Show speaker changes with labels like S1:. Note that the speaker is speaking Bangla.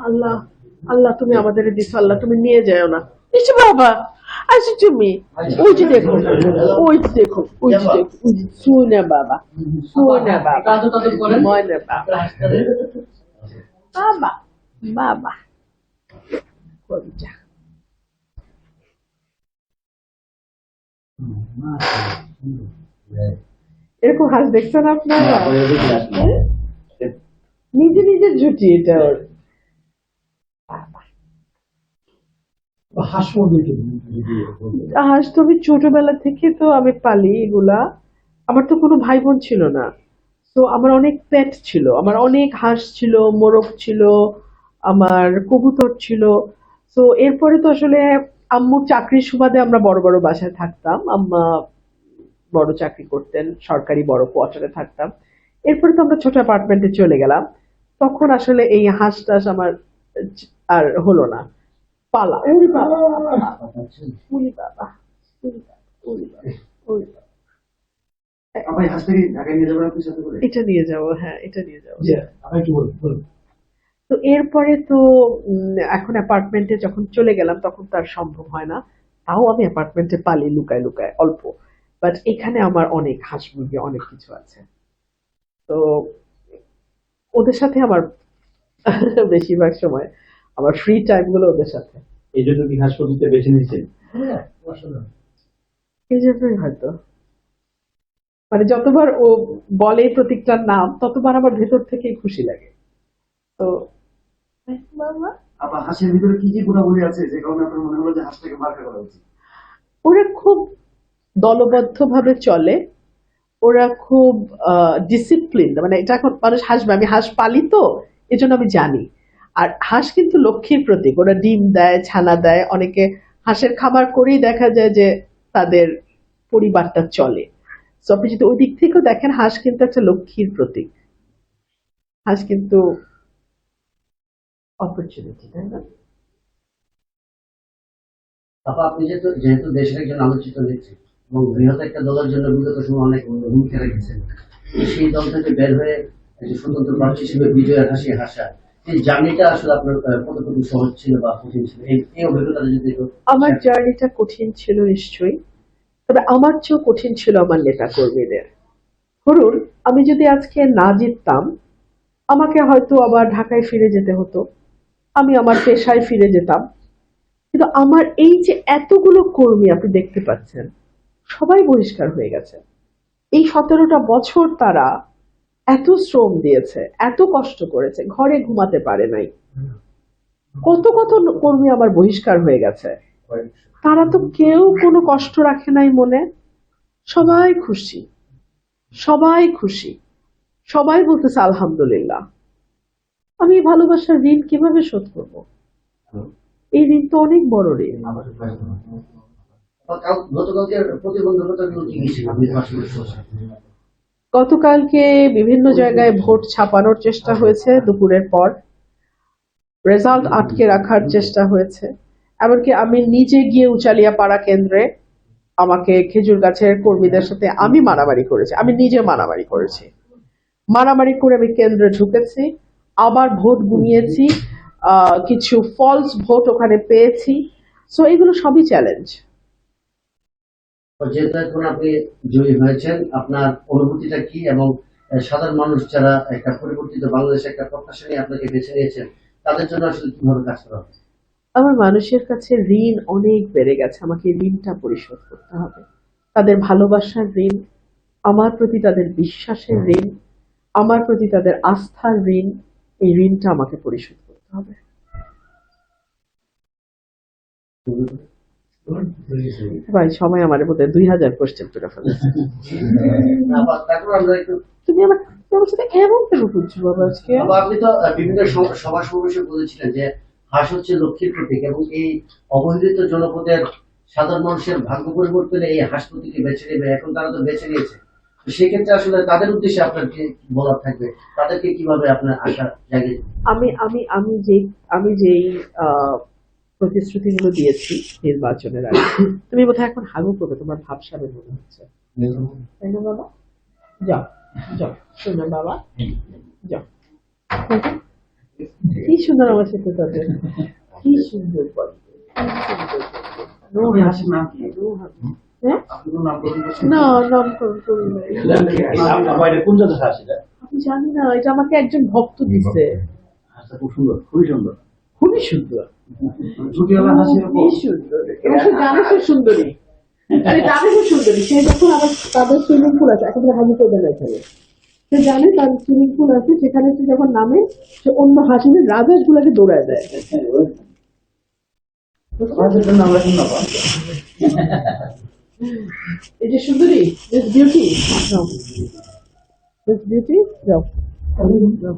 S1: আল্লাহ, আল্লাহ তুমি আমাদের দিছো, আল্লাহ তুমি নিয়ে যাও না। এসে বাবা, আসো তুমি। ওই যে দেখো, ওই যে দেখো, ওই যে দেখো, ওই যে সোনা বাবা, সোনা বাবা, ময়না বাবা, বাবা, বাবা, কবিতা। এরকম হাঁস দেখছেন আপনারা? নিজে নিজের জুটি এটা ওর। হাঁস তো আমি ছোটবেলা থেকে তো আমি পালি এগুলা। আমার তো কোনো ভাই বোন ছিল না, তো আমার অনেক পেট ছিল, আমার অনেক হাঁস ছিল, মোরগ ছিল, আমার কবুতর ছিল। তো এরপরে তো আসলে আম্মুর চাকরির সুবাদে আমরা বড় বড় বাসায় থাকতাম, আম্মা বড় চাকরি করতেন, সরকারি বড় কোয়ার্টারে থাকতাম। এরপরে তো আমরা ছোট অ্যাপার্টমেন্টে চলে গেলাম, তখন আসলে এই হাঁস টাস আমার আর হলো না পালা। ওরে বাবা, ওরে বাবা, ওরে বাবা, ওরে বাবা, ওরে বাবা। এটা নিয়ে যাবো, হ্যাঁ এটা নিয়ে যাবো। তো এরপরে তো এখন অ্যাপার্টমেন্টে যখন চলে গেলাম তখন তো আর সম্ভব হয় না। তাও আমি অ্যাপার্টমেন্টে পালি লুকায় লুকায় অল্প। বাট এখানে আমার অনেক হাঁস মুরগি অনেক কিছু আছে। তো ওদের সাথে আমার বেশিরভাগ সময় আমার ফ্রি টাইম গুলো ওদের সাথে।
S2: এই জন্য কি হাসপাতালতে বেছে নিয়েছেন?
S1: এই জন্যই হয়তো, মানে যতবার ও বলে প্রতীকটার নাম ততবার আমার ভেতর থেকেই খুশি লাগে। তো বাবা,
S2: আপনার হাসির ভিতরে কি কি গুণাবলী আছে যে কারণে আপনার মনে হলো যে হাঁসটাকে মার্কা করা উচিত?
S1: ওরা খুব দলবদ্ধভাবে চলে, ওরা খুব ডিসিপ্লিন, মানে এটা এখন মানুষ হাসবে, আমি হাঁস পালি তো এজন্য আমি জানি। আর হাঁস কিন্তু লক্ষ্মীর প্রতীক, ওরা ডিম দেয়, ছানা দেয়, অনেকে হাঁসের খামার করেই দেখা যায় যে তাদের পরিবারটা চলে। তো আপনি যদি ওই দিক থেকেও দেখেন, হাঁস কিন্তু একটা লক্ষ্মীর প্রতীক। হাঁস কিন্তু অপরচুনিটি, তাই না?
S3: আপা, আপনি যেহেতু দেশের একজন আলোচিত নেত্রী এবং বৃহৎ একটা দলের জন্য বিগত সময় অনেক ভূমিকা রেখেছেন, সেই দল থেকে বের হয়ে একজন স্বতন্ত্র প্রার্থী হিসেবে বিজয়ের হাসি হাসা, এই জার্নিটা আসলে আপনার কতটুকু সহজ ছিল বা কঠিন ছিল, এই অভিজ্ঞতাটা যদি একটু
S1: আমার
S3: share করেন।
S1: জার্নিটা কঠিন ছিল নিশ্চয়ই, তবে আমার চেয়েও কঠিন ছিল আমার নেতা কর্মীদের। ধরুন, আমি যদি আজকে না জিততাম, আমাকে হয়তো আবার ঢাকায় ফিরে যেতে হতো, আমি আমার পেশায় ফিরে যেতাম। কিন্তু আমার এই যে এতগুলো কর্মী আপনি দেখতে পাচ্ছেন, সবাই বহিষ্কার হয়ে গেছে। এই 17টা বছর তারা এত শ্রম দিয়েছে, এত কষ্ট করেছে, ঘরে ঘুমাতে পারে নাই। কত কত কর্মী আমার বহিষ্কার হয়ে গেছে, তারা তো কেউ কোনো কষ্ট রাখে নাই মনে। সবাই খুশি, সবাই খুশি, সবাই বলতেছে আলহামদুলিল্লাহ। আমি এই ভালোবাসার ঋণ কিভাবে শোধ করব? এই ঋণ তো অনেক বড় ঋণ।
S3: গতকালকে প্রতিবন্ধকতাগুলো কি কি ছিল নির্বাচনের সময়?
S1: গতকালকে বিভিন্ন জায়গায় ভোট ছাপানোর চেষ্টা হয়েছে দুপুরের পর, রেজাল্ট আটকে রাখার চেষ্টা হয়েছে। এমনকি আমি নিজে গিয়ে উচালিয়া পাড়া কেন্দ্রে আমাকে খেজুর গাছের কর্মীদের সাথে আমি মারামারি করেছি, আমি নিজে মারামারি করেছি। মারামারি করে আমি কেন্দ্রে ঢুকেছি, আবার ভোট গুনিয়েছি, কিছু ফলস ভোট ওখানে পেয়েছি। সো এগুলো সবই চ্যালেঞ্জ।
S3: যেহেতু এখন আপনি জয়ী হয়েছেন, আপনার অনুভূতিটা কি এবং সাধারণ মানুষ যারা একটা পরিবর্তিত বাংলাদেশে একটা প্রত্যাশা নিয়ে আপনাকে বেছে নিয়েছেন, তাদের জন্য আসলে কিভাবে কাজ করা হবে?
S1: আমার মানুষের কাছে ঋণ অনেক বেড়ে গেছে, আমাকে ঋণটা পরিশোধ করতে হবে। তাদের ভালোবাসার ঋণ, আমার প্রতি তাদের বিশ্বাসের ঋণ, আমার প্রতি তাদের আস্থার ঋণ, এই ঋণটা আমাকে পরিশোধ করতে হবে। ভাই সময় আমার মধ্যে 2000 কোশ্চেন করে ফেলেছে।
S3: তারপর আমরা একটু
S1: তুমি আমার তোমার সাথে এমন কেন করছো বাবা আজকে?
S3: আপনি তো বিভিন্ন সভা সমাবেশে বলেছিলেন যে হাঁস হচ্ছে লক্ষ্মীর প্রতীক এবং এই অবহেলিত জনপদের সাধারণ মানুষের ভাগ্য পরিবর্তনে এই হাঁস প্রতীকে বেছে নেবে, এখন তারা তো বেছে নিয়েছে। তো সেক্ষেত্রে আসলে তাদের উদ্দেশ্যে আপনার কি বলার থাকবে, তাদেরকে কিভাবে আপনার আশা জাগিয়ে?
S1: আমি আমি আমি যে আমি যেই প্রতিশ্রুতিগুলো দিয়েছি নির্বাচনের আগে, তুমি বোধহয় এখন হাগু করবে, তোমার ভাবসাবে মনে হচ্ছে, তাই না বাবা? যাও, যাও শোনো বাবা, যাও। কি সুন্দর আমার সাথে তাদের, কি সুন্দর বলে,
S2: আপনি হাসির নাম কি?
S1: হ্যাঁ
S2: আপনি তো নাম করতে
S1: না নামকরণ করি নাই।
S4: কোন জায়গায় হাসি না?
S1: আমি জানি না, এটা আমাকে একজন ভক্ত দিচ্ছে।
S4: হাসিটা খুব সুন্দর, খুবই সুন্দর।
S1: খুবই সুন্দর,
S2: ঝুঁকিওয়ালা হাসি
S1: খুবই সুন্দর, এবং সে জানে সে সুন্দরী, সে জানে সে সুন্দরী। সে যখন আবার তাদের সুইমিং পুল আছে, একেবারে হাজি করবে না এখানে, সে জানে তার সুইমিং পুল আছে, সেখানে সে যখন নামে সে অন্য হাসিনের রাজাস গুলাকে দৌড়ায় দেয়।
S2: আমরা শুনলাম
S1: এই যে সুন্দরী, দিস বিউটি, যাও, দিস বিউটি, যাও, যাও।